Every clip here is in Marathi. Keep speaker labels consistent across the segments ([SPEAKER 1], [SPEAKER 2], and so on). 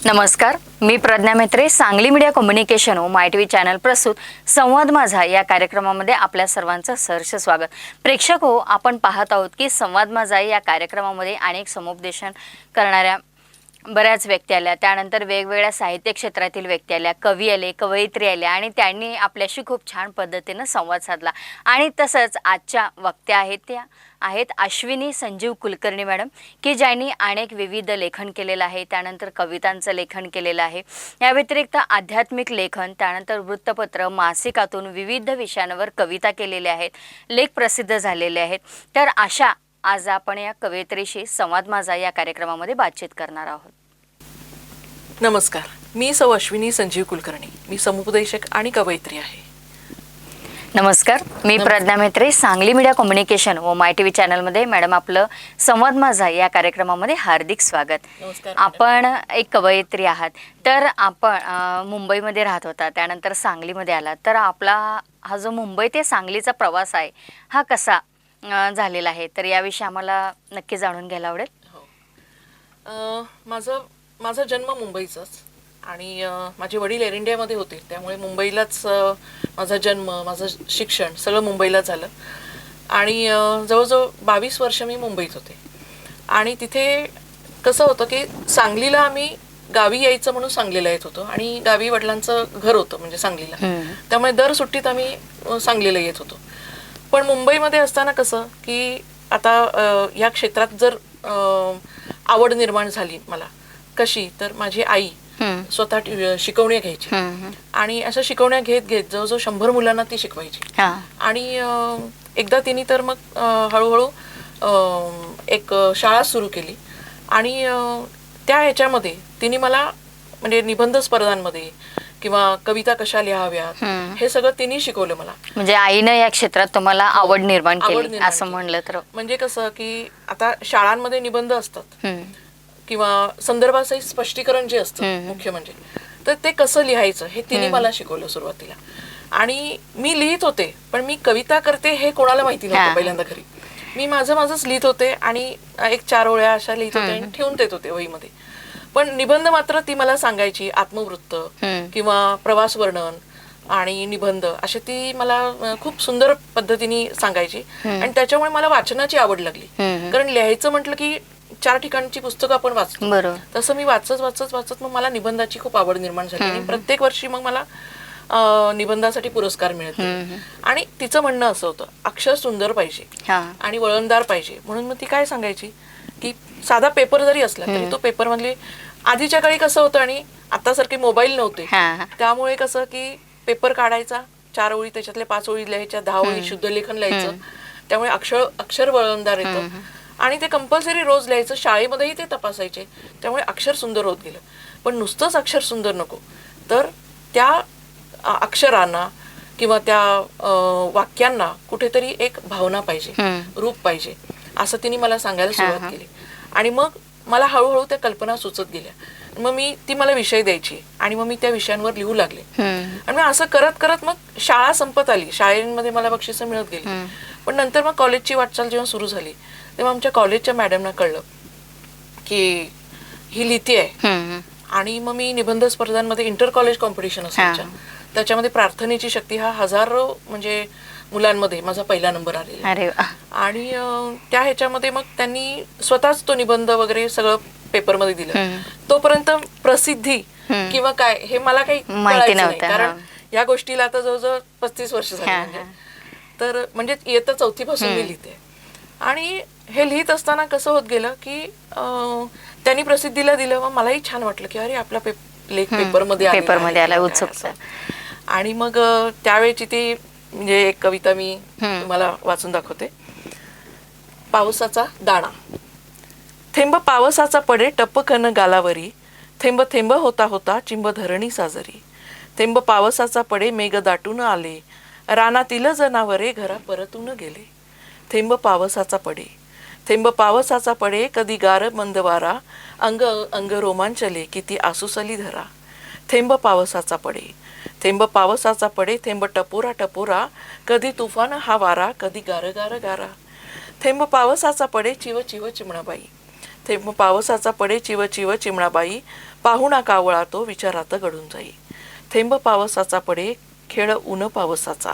[SPEAKER 1] नमस्कार, मी प्रज्ञा मेत्रे. सांगली मीडिया कम्युनिकेशन व माय टीव्ही चॅनल प्रस्तुत संवाद माझा या कार्यक्रमामध्ये आपल्या सर्वांचं सहर्ष स्वागत. प्रेक्षक हो, आपण पाहत आहोत की संवाद माझा या कार्यक्रमामध्ये अनेक समुपदेशन करणाऱ्या बऱ्याच व्यक्ती आल्या, त्यानंतर वेगवेगळ्या साहित्य क्षेत्रातील व्यक्ती आल्या, कवी आले, कवयित्री आल्या आणि त्यांनी आपल्याशी खूप छान पद्धतीनं संवाद साधला. आणि तसंच आजच्या वक्त्या आहेत अश्विनी संजीव कुलकर्णी मॅडम, की ज्यांनी अनेक विविध लेखन केलेलं आहे, त्यानंतर कवितांचं लेखन केलेलं आहे. या व्यतिरिक्त आध्यात्मिक लेखन, त्यानंतर वृत्तपत्र, मासिकातून विविध विषयांवर कविता केलेल्या आहेत, लेख प्रसिद्ध झालेले आहेत. तर अशा आज आपण या कवयित्रीशी संवाद माझा या कार्यक्रमामध्ये बातचीत करणार आहोत.
[SPEAKER 2] नमस्कार, मी सौ अश्विनी संजीव कुलकर्णी. मी समुपदेशक आणि कवयित्री आहे.
[SPEAKER 1] नमस्कार, मी प्रज्ञा मेत्रे. सांगली मीडिया कम्युनिकेशन व माय टीव्ही चॅनलमध्ये मॅडम आपलं संवाद माझा या कार्यक्रमामध्ये हार्दिक स्वागत.
[SPEAKER 2] नमस्कार.
[SPEAKER 1] आपण एक कवयित्री आहात, तर आपण मुंबईमध्ये राहत होता, त्यानंतर सांगलीमध्ये आलात. तर आपला हा जो मुंबई ते सांगलीचा प्रवास आहे हा कसा झालेला आहे, तर याविषयी आम्हाला नक्की जाणून घ्यायला आवडेल.
[SPEAKER 2] माझा जन्म मुंबईचाच आणि माझे वडील एअर इंडियामध्ये होते, त्यामुळे मुंबईलाच माझा जन्म, माझं शिक्षण सगळं मुंबईलाच झालं. आणि जवळजवळ 22 वर्ष मी मुंबईत होते. आणि तिथे कसं होतं की सांगलीला आम्ही गावी यायचं म्हणून सांगलीला येत होतो आणि गावी वडिलांचं घर होतं म्हणजे सांगलीला, त्यामुळे दर सुट्टीत आम्ही सांगलीला येत होतो. पण मुंबईमध्ये असताना कसं की आता या क्षेत्रात जर आवड निर्माण झाली मला, कशी तर माझी आई स्वतः शिकवण्या घ्यायची आणि अशा शिकवण्या घेत घेत जवळजवळ 100 मुलांना ती शिकवायची. आणि एकदा तिने तर मग हळूहळू एक शाळा सुरू केली आणि त्या ह्याच्यामध्ये तिने मला म्हणजे निबंध स्पर्धांमध्ये किंवा कविता कशा लिहाव्यात हे सगळं तिने शिकवलं मला.
[SPEAKER 1] म्हणजे आईनं या क्षेत्रात तुम्हाला आवड निर्माण केली असं म्हणलं तर.
[SPEAKER 2] म्हणजे कसं की आता शाळांमध्ये निबंध असतात किंवा संदर्भासहित स्पष्टीकरण जे असतं मुख्य म्हणजे, तर ते कसं लिहायचं हे तिने मला शिकवलं सुरुवातीला. आणि मी लिहित होते, पण मी कविता करते हे कोणाला माहिती नव्हतं पहिल्यांदा घरी. मी माझंच लिहित होते आणि एक 4 ओळ्या अशा लिहित होते आणि ठेवून देत होते वहीमध्ये. पण निबंध मात्र ती मला सांगायची, आत्मवृत्त किंवा प्रवास वर्णन आणि निबंध असे ती मला खूप सुंदर पद्धतीने सांगायची. आणि त्याच्यामुळे मला वाचनाची आवड लागली, कारण लिहायचं म्हटलं की 4 ठिकाणची पुस्तकं आपण वाचतो, तसं मी वाचत मग मला निबंधाची खूप आवड निर्माण झाली. आणि प्रत्येक वर्षी मग मला निबंधासाठी पुरस्कार मिळत. आणि तिचं म्हणणं असं होतं, अक्षर सुंदर पाहिजे आणि वळणदार पाहिजे. म्हणून मग ती काय सांगायची की साधा पेपर जरी असला तरी तो पेपर मधले, आधीच्या काळी कसं होतं आणि आतासारखे मोबाईल नव्हते, त्यामुळे कसं की पेपर काढायचा, 4 ओळी त्याच्यातले 5 ओळी लिहायच्या, 10 ओळी शुद्ध लेखन लिहायचं, त्यामुळे अक्षर वळणदार येतं. आणि ते कंपल्सरी रोज लिहायचं, शाळेमध्येही ते तपासायचे, त्यामुळे अक्षर सुंदर होत गेलं. पण नुसतंच अक्षर सुंदर नको, तर त्या अक्षरांना किंवा त्या वाक्यांना कुठेतरी एक भावना पाहिजे, रूप पाहिजे, असं तिने मला सांगायला सुरुवात केली. आणि मग मला हळूहळू त्या कल्पना सुचत गेल्या. मग ती मला विषय द्यायची आणि मग मी त्या विषयांवर लिहू लागले. आणि मग असं करत करत मग शाळा संपत आली, शाळेमध्ये मला बक्षिसं मिळत गेली. पण नंतर मग कॉलेजची वाटचाल जेव्हा सुरू झाली तेव्हा आमच्या कॉलेजच्या मॅडमना कळलं की ही लिहिते आहे. आणि मग मी निबंध स्पर्धांमध्ये इंटर कॉलेज कॉम्पिटिशन असायच्या, त्याच्यामध्ये प्रार्थनेची शक्ती हा हजारो म्हणजे मुलांमध्ये माझा पहिला नंबर आलेला. आणि त्या ह्याच्यामध्ये मग त्यांनी स्वतःच तो निबंध वगैरे सगळं पेपरमध्ये दिलं. तोपर्यंत प्रसिद्धी किंवा काय हे मला काही माहिती नव्हतं, कारण या गोष्टीला आता जवळजवळ 35 वर्ष झाली. तर म्हणजे इयत्ता 4थी पासून मी लिहिते. आणि हे लिहित असताना कसं होत गेलं की त्यांनी प्रसिद्धीला दिलं, मग मलाही छान वाटलं की अरे आपला लेख पेपरमध्ये आला, उत्सुकता. आणि मग त्यावेळची ती म्हणजे एक कविता मी तुम्हाला वाचून दाखवते. पावसाचा दाणा. थेंब पावसाचा पडे टपकन गालावरी, थेंब थेंब होता होता चिंब धरणी साजरी. थेंब पावसाचा पडे मेघ दाटून आले, रानातील जनावरे घरा परतून गेले. थेंब पावसाचा पडे, थेंब पावसाचा पडे, कधी गार मंद वारा, अंग अंग रोमांचले किती आसुसली धरा. थेंब पावसाचा पडे, थेंब पावसाचा पडे, थेंब टपोरा टपोरा, कधी तुफान हा वारा, कधी गार गार गारा. थेंब पावसाचा पडे, चिव चिव चिमणाबाई. थेंब पावसाचा पडे, चिव चिव चिमणाबाई, पाहुणा कावळा तो विचारात गडून जाई. थेंब पावसाचा पडे खेळ ऊन पावसाचा,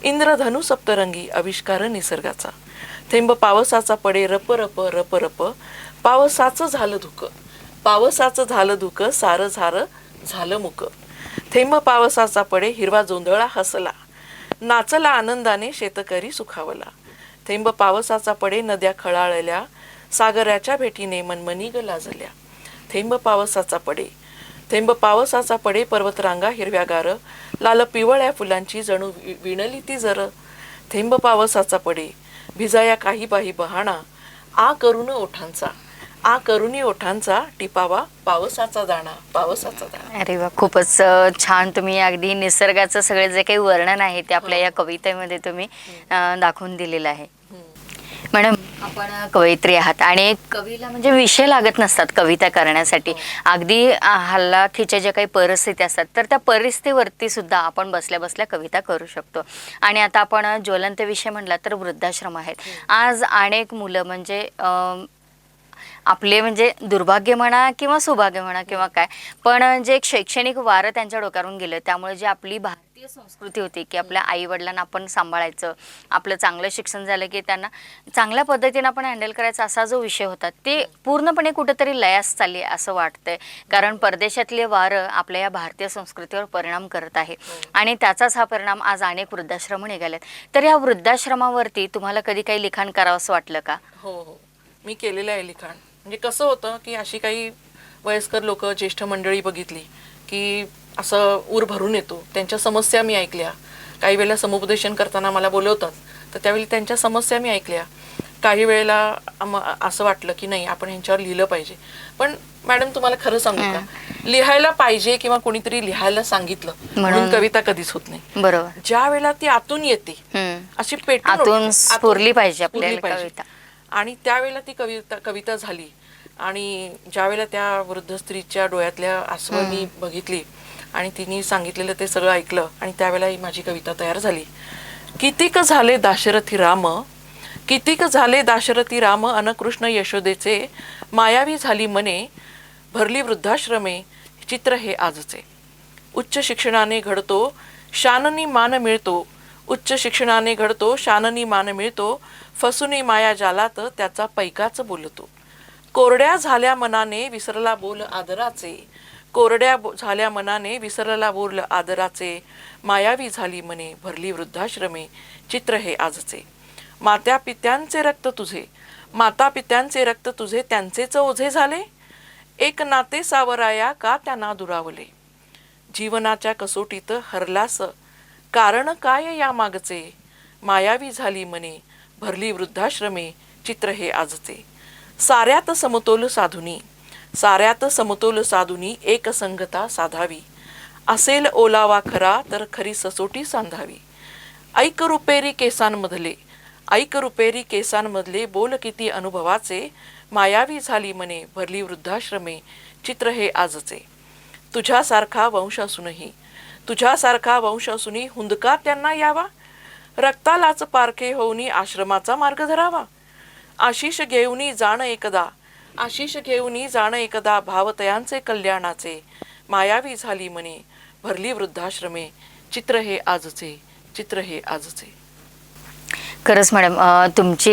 [SPEAKER 2] इंद्रधनु सप्तरंगी आविष्कार निसर्गाचा. थेंब पावसाचा पडे रप रप रप रप, पावसाचं झालं धुक, पावसाचं झालं धुक, सारं झारं झालं मुक. थेंब पावसाचा पडे हिरवा जोंधळा हसला, नाचला आनंदाने शेतकरी सुखावला. थेंब पावसाचा पडे नद्या खळाळल्या, सागराच्या भेटीने मनमनी ग लाजल्या. थेंब पावसाचा पडे, थेंब पावसाचा पडे पर्वतरांगा हिरव्यागार, लाल पिवळ्या फुलांची जणू विणली ती जर. थेंब पावसाचा पडे भिजाया काही बाही बहाणा, आ करून ओठांचा, आ करुणी ओठांचा, टिपावा पावसाचा दाणा, पावसाचा दाणा.
[SPEAKER 1] अरे वा, खूपच छान. तुम्ही अगदी निसर्गाचं सगळे जे काही वर्णन आहे ते आपल्या या कवितेमध्ये तुम्ही दाखवून दिलेलं आहे. मॅडम, आपण कवयित्री आहात आणि कवीला म्हणजे विषय लागत नसतात कविता करण्यासाठी. अगदी हल्लाखीच्या ज्या काही परिस्थिती असतात तर त्या परिस्थितीवरती सुद्धा आपण बसल्या बसल्या कविता करू शकतो. आणि आता आपण ज्वलंत विषय म्हणला तर वृद्धाश्रम आहेत. आज अनेक मुलं म्हणजे आपले म्हणजे दुर्भाग्य म्हणा किंवा सौभाग्य म्हणा किंवा काय, पण जे एक शैक्षणिक वारं त्यांच्या डोक्यावरून गेलं, त्यामुळे जी आपली भारतीय संस्कृती होती की आपल्या आई वडिलांना आपण सांभाळायचं, आपलं चांगलं शिक्षण झालं की त्यांना चांगल्या पद्धतीने आपण हँडल करायचा, असा जो विषय होता ते पूर्णपणे कुठेतरी लयास चालली असं वाटतंय. कारण परदेशातले वारं आपल्या या भारतीय संस्कृतीवर परिणाम करत आहे आणि त्याचाच हा परिणाम आज अनेक वृद्धाश्रम निघालेत. तर या वृद्धाश्रमावरती तुम्हाला कधी काही लिखाण करावं असं वाटलं का?
[SPEAKER 2] हो, मी केलेलं आहे लिखाण. म्हणजे कसं होतं की अशी काही वयस्कर लोक, ज्येष्ठ मंडळी बघितली की असं ऊर भरून येतो. त्यांच्या समस्या मी ऐकल्या. काही वेळेला समुपदेशन करताना मला बोलवतात, तर त्यावेळी त्यांच्या समस्या मी ऐकल्या. काही वेळेला असं वाटलं की नाही, आपण ह्यांच्यावर लिहिलं पाहिजे. पण मॅडम, तुम्हाला खरं सांगू का, लिहायला पाहिजे किंवा कोणीतरी लिहायला सांगितलं म्हणून कविता कधीच होत नाही.
[SPEAKER 1] बरोबर.
[SPEAKER 2] ज्या वेळेला ती आतून येते, अशी पेटून
[SPEAKER 1] आतून स्फुरली पाहिजे आपल्याला कविता.
[SPEAKER 2] आणि त्यावेळेला ती कविता झाली. आणि ज्या वेळेला त्या वृद्ध स्त्रीच्या डोळ्यातल्या आसवं मी बघितली आणि तिने सांगितलेलं ते सगळं ऐकलं आणि त्यावेळेला ही माझी कविता तयार झाली. कितीक झाले दाशरथी राम, कितीक झाले दाशरथी राम, अन कृष्ण यशोदेचे, मायावी झाली मने, भरली वृद्धाश्रमे, चित्र हे आजचे. उच्च शिक्षणाने घडतो शाननी मान मिळतो, उच्च शिक्षणाने घडतो शाननी मान मिळतो, फसुनी माया जालात त्याचा पैकाच बोलतो. कोरड्या झाल्या मनाने विसरला बोल आदराचे, कोरड्या झाल्या मनाने विसरला बोल आदराचे, मायावी झाली मने, भरली वृद्धाश्रमे, चित्र हे आजचे. माता पित्यांचे रक्त तुझे, माता पित्यांचे रक्त तुझे, त्यांचेच ओझे झाले, एक नाते सावराया का त्यांना दुरावले. जीवनाच्या कसोटीत हरलास, कारण काय या मागचे, मायावी झाली मने, भरली वृद्धाश्रमे, चित्र हे आजचे. साऱ्यात समतोल साधुनी, साऱ्यात समतोल साधुनी, एक संगता साधावी, असेल ओलावा खरा तर खरी ससोटी सांधावी. ऐक रुपेरी केसांमधले, ऐक रुपेरी केसांमधले, बोल किती अनुभवाचे, मायावी झाली मने, भरली वृद्धाश्रमे, चित्र हे आजचे. तुझ्यासारखा वंश असूनही, तुझ्यासारखा वंश असूनही हुंदका त्यांना यावा, रक्तालाच पारखे होऊनी आश्रमाचा मार्ग धरावा. आशिष घेऊनी जाण एकदा, आशिष घेऊनी जाण एकदा, भावतयांचे कल्याणाचे, मायावी झाली मने, भरली वृद्धाश्रमे, चित्र हे आजचे, चित्र हे आजचे.
[SPEAKER 1] खरंच मॅडम, तुमची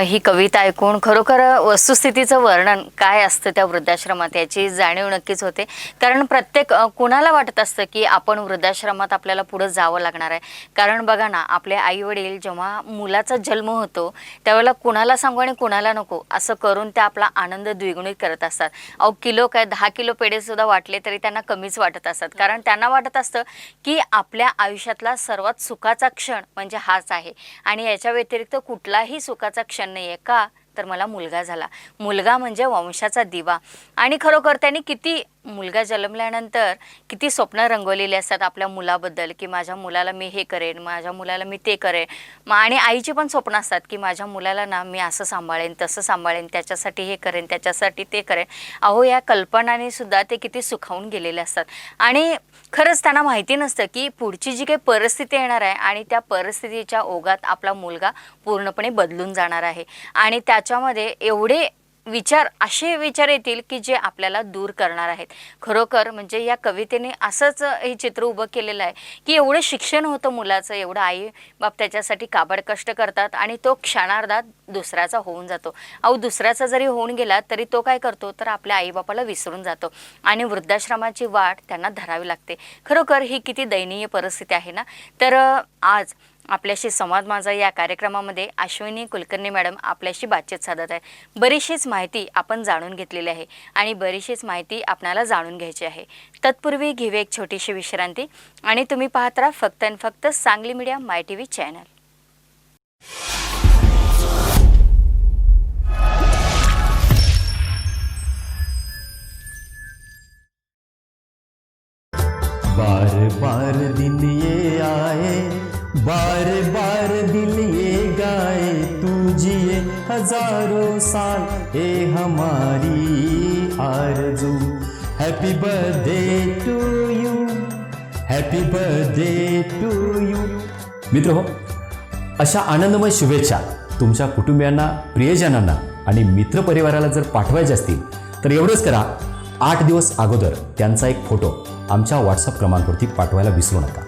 [SPEAKER 1] ही कविता ऐकून खरोखर वस्तुस्थितीचं वर्णन काय असतं त्या वृद्धाश्रमात याची जाणीव नक्कीच होते. कारण प्रत्येक कुणाला वाटत असतं की आपण वृद्धाश्रमात आपल्याला पुढं जावं लागणार आहे. कारण बघा ना, आपले आई वडील जेव्हा मुलाचा जन्म होतो त्यावेळेला कुणाला सांगू आणि कुणाला नको असं करून ते आपला आनंद द्विगुणित करत असतात. अहो, किलो काय 10 किलो पेढे सुद्धा वाटले तरी त्यांना कमीच वाटत असतात. कारण त्यांना वाटत असतं की आपल्या आयुष्यातला सर्वात सुखाचा क्षण म्हणजे हाच आहे आणि याच्या व्यतिरिक्त कुठलाही सुखाचा क्षण नाही आहे. का तर मला मुलगा झाला, मुलगा म्हणजे वंशाचा दिवा. आणि खरोखर त्यांनी किती मुलगा जन्मल्यानंतर किती स्वप्न रंगवलेली असतात आपल्या मुलाबद्दल की माझ्या मुलाला मी हे करेन, माझ्या मुलाला मी ते करेन. आणि आईची पण स्वप्न असतात की माझ्या मुलाला ना मी असं सांभाळेन, तसं सांभाळेन, त्याच्यासाठी हे करेन, त्याच्यासाठी ते करेन. अहो, या कल्पनाने सुद्धा ते किती सुखावून गेलेले असतात. आणि खरंच त्यांना माहिती नसतं की पुढची जी काही परिस्थिती येणार आहे आणि त्या परिस्थितीच्या ओघात आपला मुलगा पूर्णपणे बदलून जाणार आहे. आणि त्याच्यामध्ये एवढे विचार असे विचार येतील की जे आपल्याला दूर करणार आहेत. खरोखर म्हणजे या कवितेने असंच हे चित्र उभं केलेलं आहे की एवढं शिक्षण होतं मुलाचं, एवढं आई बाप त्याच्यासाठी काबड कष्ट करतात आणि तो क्षणार्धात दुसऱ्याचा होऊन जातो. अहो दुसऱ्याचा जरी होऊन गेला तरी तो काय करतो तर आपल्या आईबापाला विसरून जातो आणि वृद्धाश्रमाची वाट त्यांना धरावी लागते. खरोखर ही किती दयनीय परिस्थिती आहे ना. तर आज आपल्याशी संवाद माझा या कार्यक्रमामध्ये अश्विनी कुलकर्णी मॅडम आपल्याशी बातचीत साधत आहे. बरीचशीच माहिती आपण जाणून घेतलेली आहे आणि बरीचशीच माहिती आपल्याला जाणून घ्यायची आहे. तत्पूर्वी घेऊया एक छोटीशी विश्रांती आणि तुम्ही पाहत राहा फक्त आणि फक्त सांगली मीडिया माय टी व्ही चॅनल.
[SPEAKER 3] बार बार दिन ये आए, बार बार दिल ये गाए, तू जिए हजारों साल ये हमारी आरज़ू. Happy birthday to you, happy birthday to you. मित्र हो, अशा आनंदमय शुभेच्छा तुमच्या कुटुंबियांना, प्रियजनांना आणि मित्रपरिवाराला जर पाठवायचे असतील तर एवढंच करा, 8 दिवस अगोदर त्यांचा एक फोटो आमच्या व्हॉट्सअप क्रमांकावरती पाठवायला विसरू नका.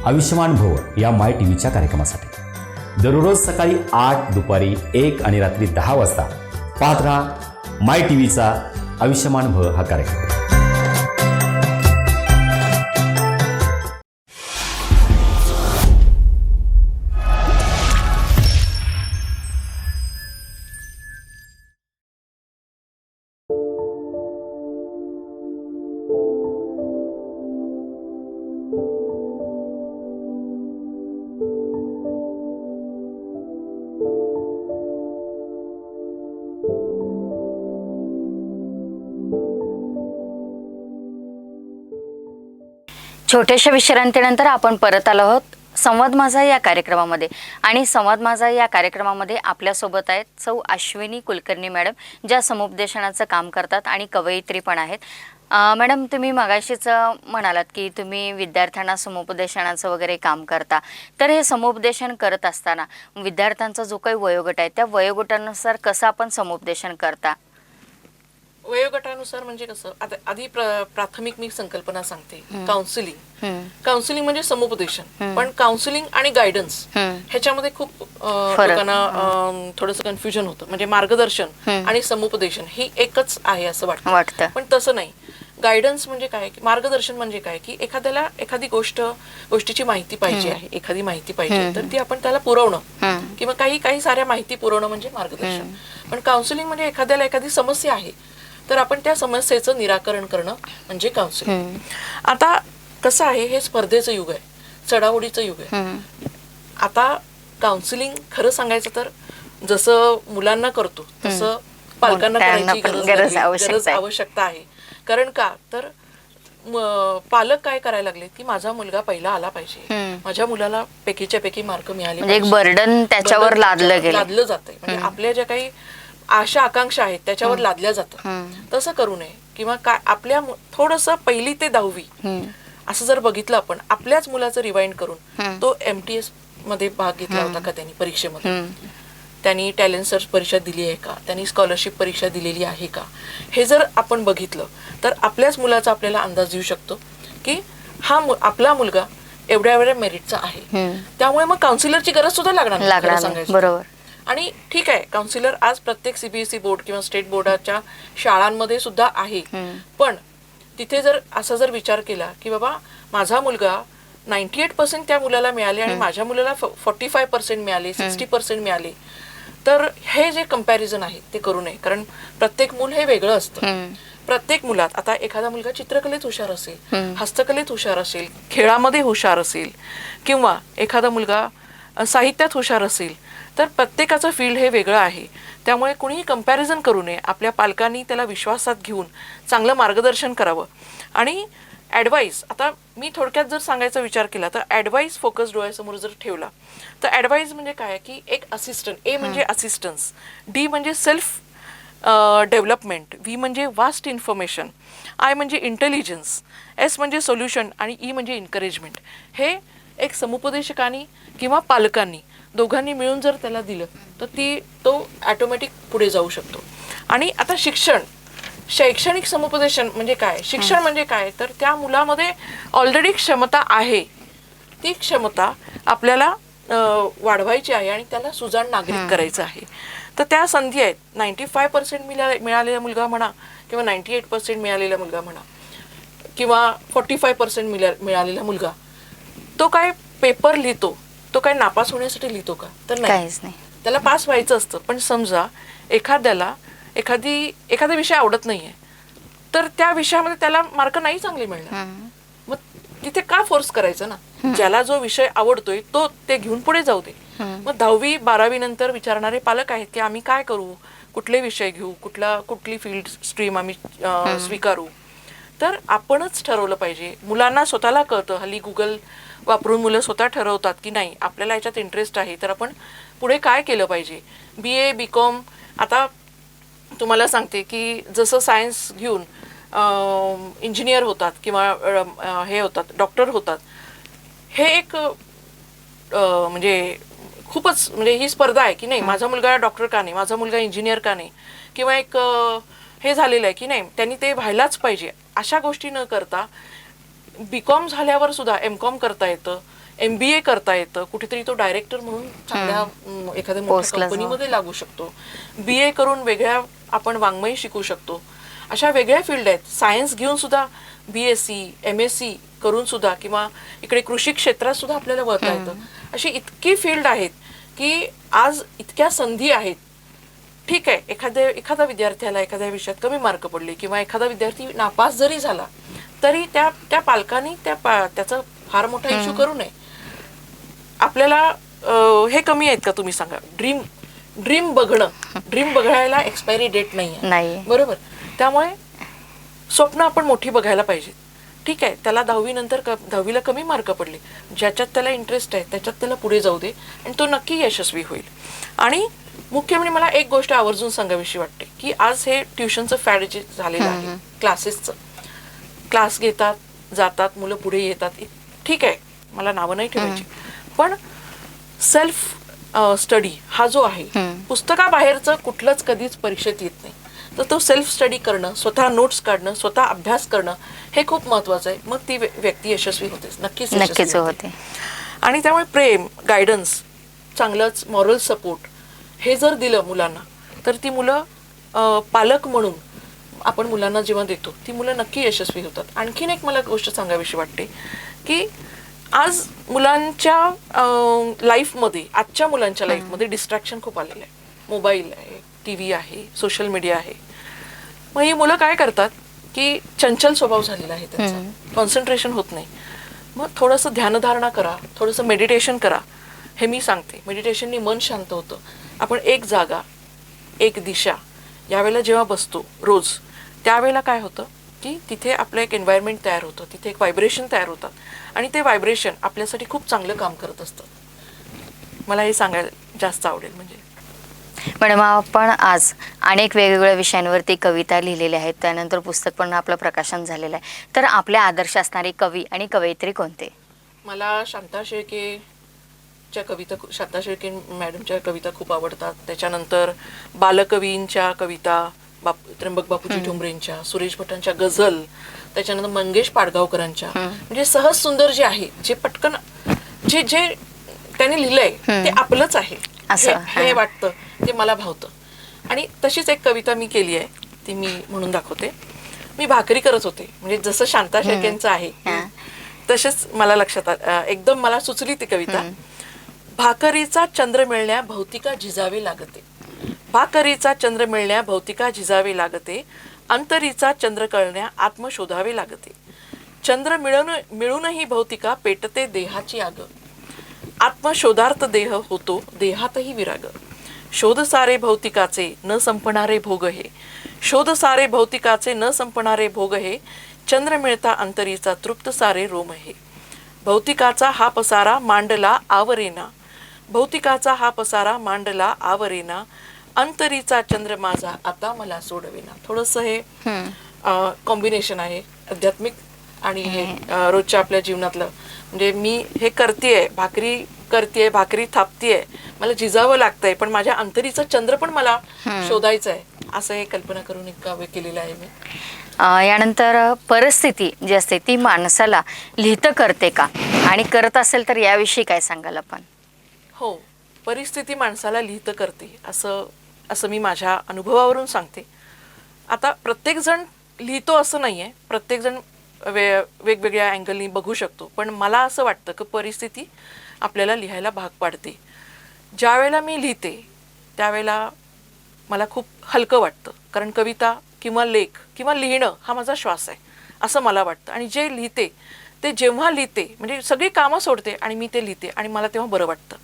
[SPEAKER 3] आयुष्यमान भव या माय टी व्हीच्या कार्यक्रमासाठी दररोज सकाळी 8, दुपारी 1 आणि रात्री 10 वाजता पाहत राहा माय टी व्हीचा आयुष्यमान भव हा कार्यक्रम.
[SPEAKER 1] छोट्याशा विश्रांतीनंतर आपण परत आलो आहोत संवाद माझा या कार्यक्रमामध्ये. आणि संवाद माझा या कार्यक्रमामध्ये आपल्यासोबत आहेत सौ अश्विनी कुलकर्णी मॅडम, ज्या समुपदेशनाचं काम करतात आणि कवयित्री पण आहेत. मॅडम, तुम्ही मगाशीच म्हणालात की तुम्ही विद्यार्थ्यांना समुपदेशनाचं वगैरे काम करता. तर हे समुपदेशन करत असताना विद्यार्थ्यांचा जो काही वयोगट आहे त्या वयोगटानुसार कसं आपण समुपदेशन करता?
[SPEAKER 2] वयोगटानुसार म्हणजे कसं, आता आधी प्राथमिक मी संकल्पना सांगते. काउन्सिलिंग म्हणजे समुपदेशन, पण काउन्सिलिंग आणि गायडन्स ह्याच्यामध्ये खूप लोकांना थोडंसं कन्फ्युजन होतं. म्हणजे मार्गदर्शन आणि समुपदेशन ही एकच आहे असं वाटतं, पण तसं नाही. गायडन्स म्हणजे काय, मार्गदर्शन म्हणजे काय की एखाद्याला एखादी गोष्टीची माहिती पाहिजे आहे, एखादी माहिती पाहिजे तर ती आपण त्याला पुरवणं किंवा काही साऱ्या माहिती पुरवणं म्हणजे मार्गदर्शन. पण काउन्सिलिंग म्हणजे एखाद्याला एखादी समस्या आहे तर आपण त्या समस्येचं निराकरण करणं म्हणजे काउन्सिलिंग. आता कसं आहे, हे स्पर्धेचं युग आहे, चढाओढीचं युग आहे. आता काउन्सिलिंग खरं सांगायचं तर जसं मुलांना करतो तसं पालकांना करायची गरज आवश्यकता आहे. कारण का तर पालक काय करायला लागले की माझा मुलगा पहिला आला पाहिजे, माझ्या मुलाला पैकीच्या पैकी मार्क मिळाले, एक बर्डन त्याच्यावर लादलं जातंय. म्हणजे आपल्या ज्या काही आशा आकांक्षा आहेत त्याच्यावर लादल्या जातं. तसं करू नये. किंवा काय आपल्या थोडंसं 1ली ते 10वी असं जर बघितलं आपण, आपल्याच मुलाचं रिवाइंड करून तो MTS मध्ये भाग घेतला होता का त्यांनी परीक्षेमध्ये, त्यांनी टॅलेंट सर्च परीक्षा दिली आहे का, त्यांनी स्कॉलरशिप परीक्षा दिलेली आहे का, हे जर आपण बघितलं तर आपल्याच मुलाचा आपल्याला अंदाज येऊ शकतो की हा आपला मुलगा एवढ्या मेरिटचा आहे. त्यामुळे मग काउन्सिलरची गरज सुद्धा लागणार सांगायचं. बरोबर. आणि ठीक आहे, काउन्सिलर आज प्रत्येक CBSE बोर्ड किंवा स्टेट बोर्डाच्या शाळांमध्ये सुद्धा आहे. पण तिथे जर असा जर विचार केला की बाबा माझा मुलगा 98% त्या मुलाला मिळाले आणि माझ्या मुलाला 45% मिळाले, 60% मिळाले, तर हे जे कंपॅरिझन आहे ते करू नये. कारण प्रत्येक मूल हे वेगळं असतं. प्रत्येक मुलात आता एखादा मुलगा चित्रकलेत हुशार असेल, हस्तकलेत हुशार असेल, खेळामध्ये हुशार असेल किंवा एखादा मुलगा साहित्यात हुशार असेल, तर प्रत्येकाचं फील्ड हे वेगळं आहे. त्यामुळे कुणीही कंपॅरिझन करू नये. आपल्या पालकांनी त्याला विश्वासात घेऊन चांगलं मार्गदर्शन करावं. आणि ॲडवाईस, आता मी थोडक्यात जर सांगायचा विचार केला तर ॲडवाईस फोकस डोळ्यासमोर जर ठेवला तर ॲडवाईस म्हणजे काय की एक असिस्टंट, ए म्हणजे असिस्टन्स, डी म्हणजे सेल्फ डेव्हलपमेंट, व्ही म्हणजे वास्ट इन्फॉर्मेशन, आय म्हणजे इंटेलिजन्स, एस म्हणजे सोल्युशन आणि ई म्हणजे एन्करेजमेंट. हे एक समुपदेशकांनी किंवा पालकांनी दोघांनी मिळून जर त्याला दिलं तर तो ॲटोमॅटिक पुढे जाऊ शकतो. आणि आता शैक्षणिक समुपदेशन म्हणजे काय, शिक्षण म्हणजे काय, तर त्या मुलामध्ये ऑलरेडी क्षमता आहे, ती क्षमता आपल्याला वाढवायची आहे आणि त्याला सुजाण नागरिक करायचं आहे. तर त्या संधी आहेत. 95% मिळालेला मुलगा म्हणा किंवा 98% मिळालेला मुलगा म्हणा किंवा 45% मिळालेला मुलगा, तो काय पेपर लिहितो, तो काय नापास होण्यासाठी लिहितो का? तर
[SPEAKER 1] काहीच नाही.
[SPEAKER 2] त्याला पास व्हायचं असतं. पण समजा एखाद्याला एखादा विषय आवडत नाहीये, तर त्या विषयामध्ये त्याला मार्क नाही चांगले मिळणार. मग तिथे का फोर्स करायचं ना? ज्याला जो विषय आवडतोय तो ते घेऊन पुढे जाऊ दे. मग 10वी 12वी नंतर विचारणारे पालक आहेत की आम्ही काय करू, कुठले विषय घेऊ, कुठली फील्ड स्ट्रीम आम्ही स्वीकारू. तर आपणच ठरवलं पाहिजे. मुलांना स्वतःला कळतं. हल्ली गुगल वापरून मुलं स्वतः ठरवतात की नाही आपल्याला याच्यात इंटरेस्ट आहे, तर आपण पुढे काय केलं पाहिजे. BA BCom, आता तुम्हाला सांगते की जसं सायन्स घेऊन इंजिनियर होतात किंवा हे होतात, डॉक्टर होतात, हे एक म्हणजे खूपच म्हणजे ही स्पर्धा आहे की नाही माझा मुलगा डॉक्टर का नाही, माझा मुलगा इंजिनियर का नाही, किंवा एक हे झालेलं आहे की नाही त्यांनी ते व्हायलाच पाहिजे. अशा गोष्टी न करता BCom झाल्यावर सुद्धा MCom करता येतं, MBA करता येतं, कुठेतरी तो डायरेक्टर म्हणून चांगल्या एखाद्या मोठ्या कंपनीमध्ये लागू शकतो. BA करून वेगळ्या आपण वाङ्मय शिकू शकतो. अशा वेगळ्या फील्ड आहेत. सायन्स घेऊन सुद्धा BSc MSc करून सुद्धा किंवा इकडे कृषी क्षेत्रात सुद्धा आपल्याला वळता येतं. अशी इतकी फील्ड आहेत की आज इतक्या संधी आहेत. ठीक आहे, एखाद्या विद्यार्थ्याला एखाद्या विषयात कमी मार्क पडले किंवा एखादा विद्यार्थी नापास जरी झाला तरी त्या पालकांनी त्याचा फार मोठा इश्यू करू नये. आपल्याला हे कमी आहेत का तुम्ही सांगा. ड्रीम बघायला एक्सपायरी डेट नाही, बरोबर. त्यामुळे स्वप्न आपण मोठी बघायला पाहिजे. ठीक आहे, त्याला 10वीला कमी मार्क पडले, ज्याच्यात त्याला इंटरेस्ट आहे त्याच्यात त्याला पुढे जाऊ दे आणि तो नक्की यशस्वी होईल. आणि मुख्य म्हणजे मला एक गोष्ट आवर्जून सांगावीशी वाटते की आज हे ट्युशनचं फॅड जे झालेलं आहे, क्लासेसचं, क्लास घेतात, जातात, मुलं पुढे येतात, ठीक आहे, मला नावं नाही ठेवायची, पण सेल्फ स्टडी हा जो आहे, पुस्तकाबाहेरचं कुठलंच कधीच परीक्षेत येत नाही. तर तो सेल्फ स्टडी करणं, स्वतः नोट्स काढणं, स्वतः अभ्यास करणं हे खूप महत्वाचं आहे. मग ती व्यक्ती यशस्वी होतेच, नक्कीच होते. आणि त्यामुळे प्रेम, गायडन्स, चांगलंच मॉरल सपोर्ट हे जर दिलं मुलांना तर ती मुलं पालक म्हणून आपण मुलांना जेव्हा देतो ती मुलं नक्की यशस्वी होतात. आणखीन एक मला गोष्ट सांगावीशी वाटते की आज मुलांच्या लाईफमध्ये, आजच्या मुलांच्या लाईफमध्ये डिस्ट्रॅक्शन खूप आलेलं आहे. मोबाईल आहे, TV आहे, सोशल मीडिया आहे. मग ही मुलं काय करतात की चंचल स्वभाव झालेला आहे त्यांचा, कॉन्सन्ट्रेशन होत नाही. मग थोडंसं ध्यानधारणा करा, थोडंसं मेडिटेशन करा. हे मी सांगते, मेडिटेशननी मन शांत होतं. आपण एक जागा, एक दिशा यावेळेला जेव्हा बसतो रोज, त्यावेळेला काय होतं की तिथे आपलं एक एन्व्हायरमेंट तयार होतं, तिथे एक व्हायब्रेशन तयार होतात आणि ते व्हायब्रेशन आपल्यासाठी खूप चांगलं काम करत असतं. मला हे सांगायला जास्त आवडेल. म्हणजे
[SPEAKER 1] मॅडम, आपण आज अनेक वेगवेगळ्या विषयांवरती कविता लिहिलेल्या आहेत, त्यानंतर पुस्तक पण आपलं प्रकाशन झालेलं आहे. तर आपले आदर्श असणारे कवी आणि कवयित्री कोणते?
[SPEAKER 2] मला शांता शेळके मॅडमच्या कविता खूप आवडतात. त्याच्यानंतर बालकवींच्या कविता, त्र्यंबक बापूजी ठोंबरेंच्या, सुरेश भटांच्या गझल, त्याच्यानंतर मंगेश पाडगावकरांच्या, म्हणजे सहज सुंदर जे आहे, जे पटकन जे त्यांनी लिहिलंय ते आपलंच आहे हे वाटतं, ते मला भावतं. आणि तशीच एक कविता मी केली आहे, ती मी म्हणून दाखवते. मी भाकरी करत होते, म्हणजे जसं शांता शेळकेंचं आहे तसेच मला लक्षात एकदम मला सुचली ती कविता. भाकरीचा चंद्र मिळण्या भौतिका झिजावे लागते, भाकरीचा चंद्र मिळण्या भौतिका झिजावे लागते, अंतरीचा चंद्र कळण्या आत्म शोधावे लागते. चंद्र मिळूनही भौतिका पेटते देहाची आग, आत्मशोधार्थ देह होतो देहातही विराग. शोध सारे भौतिकाचे न संपणारे भोग हे, शोध सारे भौतिकाचे न संपणारे भोग हे, चंद्र मिळता अंतरीचा तृप्त सारे रोम हे. भौतिकाचा हा पसारा मांडला आवरेना, भौतिकाचा हा पसारा मांडला आवरेना, अंतरीचा चंद्र माझा आता मला सोडवेना. थोडंसं हे कॉम्बिनेशन आहे, आध्यात्मिक आणि हे रोजच्या आपल्या जीवनातलं म्हणजे मी हे करतेय, भाकरी थापतीये, मला झिजावं लागतंय, पण माझ्या अंतरीचा चंद्र पण मला शोधायचा आहे, असं हे कल्पना करून एक काव्य केलेलं आहे मी.
[SPEAKER 1] यानंतर परिस्थिती जी असते ती माणसाला लिहितं करते का, आणि करत असेल तर याविषयी काय सांगाल आपण?
[SPEAKER 2] हो, परिस्थिती माणसाला लिहितं करते असं मी माझ्या अनुभवावरून सांगते. आता प्रत्येकजण लिहितो असं नाही आहे, प्रत्येकजण वेगवेगळ्या अँगलनी बघू शकतो, पण मला असं वाटतं की परिस्थिती आपल्याला लिहायला भाग पाडते. ज्या वेळेला मी लिहिते त्यावेळेला मला खूप हलकं वाटतं, कारण कविता किंवा लेख किंवा लिहिणं हा माझा श्वास आहे असं मला वाटतं. आणि जे लिहिते ते जेव्हा लिहिते म्हणजे सगळी कामं सोडते आणि मी ते लिहिते आणि मला तेव्हा बरं वाटतं.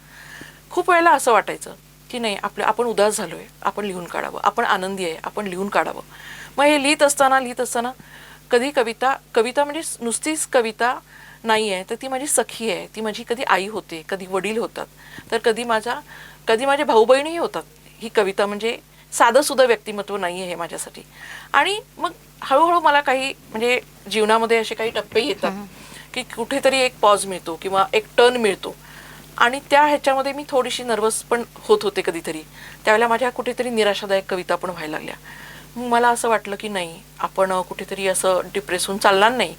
[SPEAKER 2] खूप वेळेला असं वाटायचं की नाही, आपण उदास झालोय, आपण लिहून काढावं, आपण आनंदी आहे, आपण लिहून काढावं. मग हे लिहित असताना कधी कविता म्हणजे नुसतीच कविता नाही आहे, तर ती माझी सखी आहे, ती माझी कधी आई होते, कधी वडील होतात, तर कधी माझे भाऊ बहिणीही होतात. ही कविता म्हणजे साधं सुद्धा व्यक्तिमत्व नाही आहे हे माझ्यासाठी. आणि मग हळूहळू मला काही म्हणजे जीवनामध्ये असे काही टप्पे येतात की कुठेतरी एक पॉज मिळतो किंवा एक टर्न मिळतो, आणि त्या ह्याच्यामध्ये मी थोडीशी नर्वस पण होत होते कधीतरी. त्यावेळेला माझ्या कुठेतरी निराशादायक कविता पण व्हायला लागल्या. मग मला असं वाटलं की नाही, आपण कुठेतरी असं डिप्रेस होऊन चालणार नाही.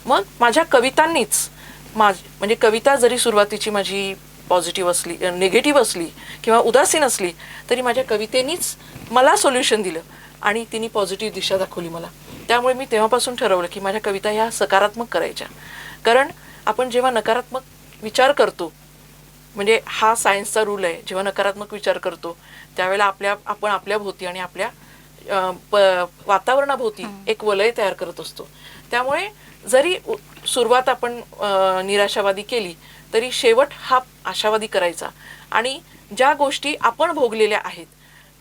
[SPEAKER 2] मग माझ्या कवितांनीच म्हणजे कविता जरी सुरुवातीची माझी पॉझिटिव्ह असली, निगेटिव्ह असली किंवा उदासीन असली, तरी माझ्या कवितेनीच मला सोल्युशन दिलं आणि तिने पॉझिटिव्ह दिशा दाखवली मला. त्यामुळे मी तेव्हापासून ठरवलं की माझ्या कविता ह्या सकारात्मक करायच्या. कारण आपण जेव्हा नकारात्मक विचार करतो, म्हणजे हा सायन्सचा रूल आहे, जेव्हा नकारात्मक विचार करतो त्यावेळेला आपण आपल्या भोवती आणि आपल्या वातावरणाभोवती एक वलय तयार करत असतो. त्यामुळे जरी सुरुवात आपण निराशावादी केली तरी शेवट हा आशावादी करायचा, आणि ज्या गोष्टी आपण भोगलेल्या आहेत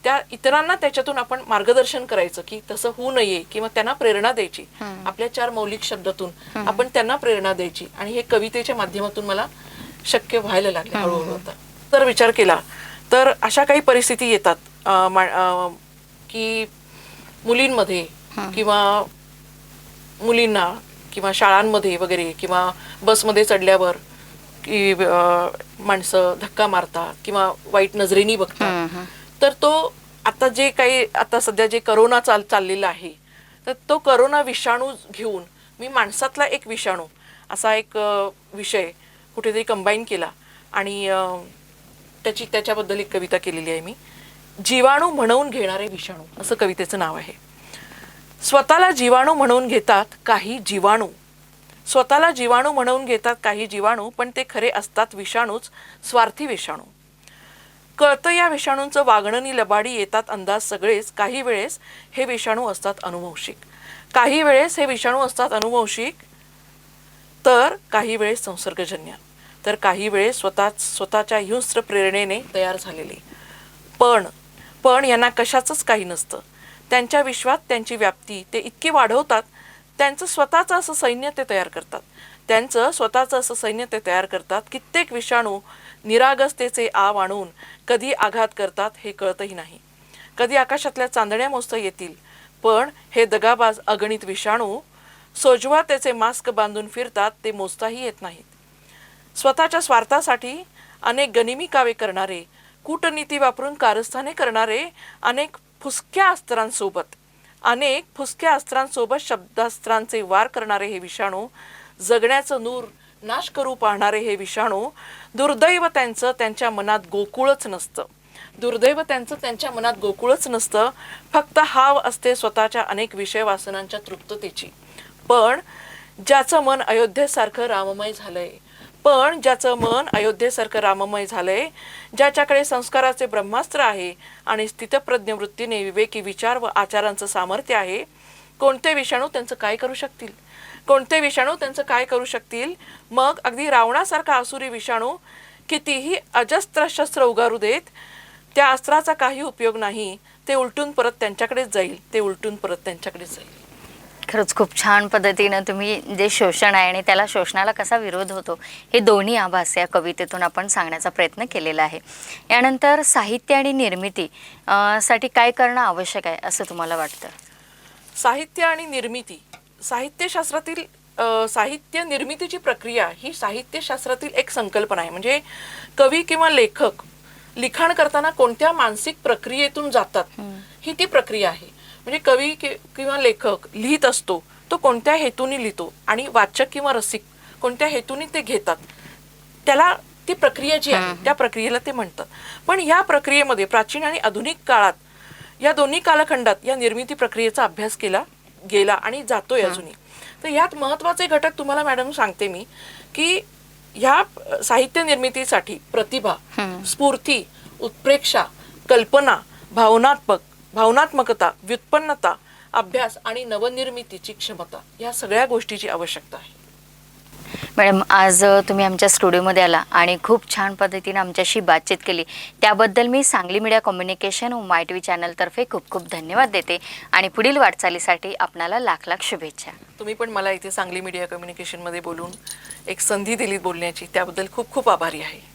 [SPEAKER 2] त्या इतरांना त्याच्यातून आपण मार्गदर्शन करायचं की तसं होऊ नये, किंवा त्यांना प्रेरणा द्यायची. आपल्या 4 मौलिक शब्दातून आपण त्यांना प्रेरणा द्यायची, आणि हे कवितेच्या माध्यमातून मला शक्य व्हायला लागले हळूहळू. आता तर विचार केला तर अशा काही परिस्थिती येतात की मुलींमध्ये किंवा मुलींना किंवा शाळांमध्ये वगैरे किंवा बसमध्ये चढल्यावर की माणसं धक्का मारतात किंवा वाईट नजरेनी बघतात. तर तो आता सध्या जे करोना चाललेला आहे, तर तो करोना विषाणू घेऊन मी माणसातला एक विषाणू असा एक विषय कुठेतरी कंबाईन केला, आणि त्याच्याबद्दल एक कविता केलेली आहे मी. जीवाणू म्हणवून घेणारे विषाणू असं कवितेचं नाव आहे. स्वतःला जीवाणू म्हणवून घेतात काही जीवाणू, स्वतःला जीवाणू म्हणवून घेतात काही जीवाणू, पण ते खरे असतात विषाणूच, स्वार्थी विषाणू. कळतं या विषाणूंचं वागणं नि लबाडी, येतात अंदाज सगळेच. काही वेळेस हे विषाणू असतात अनुवंशिक, काही वेळेस हे विषाणू असतात अनुवंशिक, तर काही वेळेस संसर्गजन्य, तर काही वेळेस स्वतःच्या हिंस्र प्रेरणेने तयार झालेले. पण यांना कशाचंच काही नसतं. त्यांच्या विश्वात त्यांची व्याप्ती ते इतकी वाढवतात, त्यांचं स्वतःचं असं सैन्य ते तयार करतात. कित्येक विषाणू निरागसतेचे आव आणून कधी आघात करतात हे कळतही नाही. कधी आकाशातल्या चांदण्या मोजता येतील, पण हे दगाबाज अगणित विषाणू सोजवा त्याचे मास्क बांधून फिरतात, ते मोजताही येत नाहीत. स्वतःच्या स्वार्थासाठी अनेक गनिमी कावे करणारे, कूटनीती वापरून कारस्थाने करणारे, अनेक फुसक्या अस्त्रांसोबत शब्दास्त्रांचे वार करणारे हे विषाणू, जगण्याचं नूर नाश करू पाहणारे हे विषाणू, दुर्दैव त्यांचं त्यांच्या मनात गोकुळच नसतं. फक्त हाव असते स्वतःच्या अनेक विषय वासनांच्या तृप्ततेची. पण ज्याचं मन अयोध्येसारखं राममय झालंय, ज्याच्याकडे संस्काराचे ब्रह्मास्त्र आहे आणि स्थितप्रज्ञ वृत्तीने विवेकी विचार व आचारांचं सामर्थ्य आहे, कोणते विषाणू त्यांचं काय करू शकतील? मग अगदी रावणासारखा आसुरी विषाणू कितीही अजस्त्र शस्त्र उगारू देत, त्या अस्त्राचा काही उपयोग नाही. ते उलटून परत त्यांच्याकडेच जाईल.
[SPEAKER 1] खरंच खूप छान पद्धतीनं तुम्ही जे शोषण आहे आणि त्याला शोषणाला कसा विरोध होतो हे दोन्ही आभास या कवितेतून आपण सांगण्याचा प्रयत्न केलेला आहे. यानंतर साहित्य आणि निर्मिती साठी काय करणं आवश्यक आहे असं तुम्हाला वाटतं?
[SPEAKER 2] साहित्य आणि निर्मिती, साहित्यशास्त्रातील साहित्य निर्मितीची प्रक्रिया ही साहित्यशास्त्रातील एक संकल्पना आहे. म्हणजे कवी किंवा लेखक लिखाण करताना कोणत्या मानसिक प्रक्रियेतून जातात ही ती प्रक्रिया आहे. म्हणजे कवी किंवा लेखक लिहित असतो तो कोणत्या हेतूने लिहितो आणि वाचक किंवा रसिक कोणत्या हेतूने ते घेतात, त्याला ती प्रक्रिया जी आहे त्या प्रक्रियेला ते म्हणतात. पण या प्रक्रियेमध्ये प्राचीन आणि आधुनिक काळात या दोन्ही कालखंडात या निर्मिती प्रक्रियेचा अभ्यास केला गेला आणि जातोय अजूनही. तर यात महत्वाचे घटक तुम्हाला मॅडम सांगते मी की ह्या साहित्य निर्मितीसाठी प्रतिभा, स्फूर्ती, उत्प्रेक्षा, कल्पना, भावनात्मकता, व्युत्पन्नता, अभ्यास आणि नवनिर्मितीची क्षमता या सगळ्या गोष्टीची आवश्यकता आहे.
[SPEAKER 1] मॅडम, आज तुम्ही आमच्या स्टुडिओमध्ये आला आणि खूप छान पद्धतीने आमच्याशी बातचीत केली, त्याबद्दल मी सांगली मीडिया कम्युनिकेशन व माय टी व्ही चॅनलतर्फे खूप खूप धन्यवाद देते आणि पुढील वाटचालीसाठी आपणाला लाख लाख शुभेच्छा.
[SPEAKER 2] तुम्ही पण मला इथे सांगली मीडिया कम्युनिकेशनमध्ये बोलून एक संधी दिली बोलण्याची, त्याबद्दल खूप खूप आभारी आहे.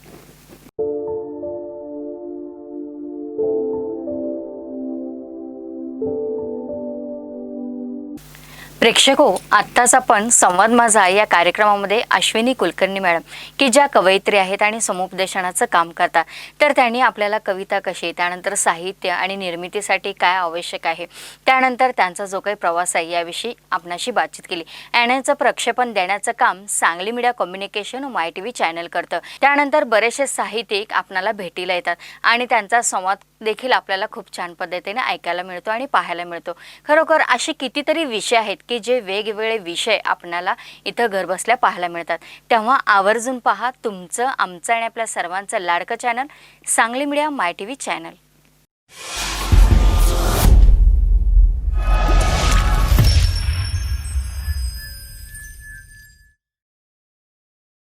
[SPEAKER 1] प्रेक्षको, आत्ताच आपण संवाद माझा या कार्यक्रमामध्ये अश्विनी कुलकर्णी मॅडम, की ज्या कवयित्री आहेत आणि समुपदेशनाचं काम करतात, तर त्यांनी आपल्याला कविता कशी, त्यानंतर साहित्य आणि निर्मितीसाठी काय आवश्यक आहे, त्यानंतर त्यांचा जो काही प्रवास आहे याविषयी आपणाशी बातचीत केली. याचं प्रक्षेपण देण्याचं काम सांगली मीडिया कम्युनिकेशन व माय टी व्ही चॅनल करतं. त्यानंतर बरेचसे साहित्यिक आपणाला भेटीला येतात आणि त्यांचा संवाद देखील आपल्याला खूप छान पद्धतीने ऐकायला मिळतो आणि पाहायला मिळतो. खरोखर असे कितीतरी विषय आहेत की जे वेगवेगळे विषय आपल्याला इथं घरबसल्या पाहायला मिळतात. तेव्हा आवर्जून पहा तुमचं, आमचं आणि आपल्या सर्वांचं लाडकं चॅनल सांगली मीडिया माय टी व्ही चॅनल.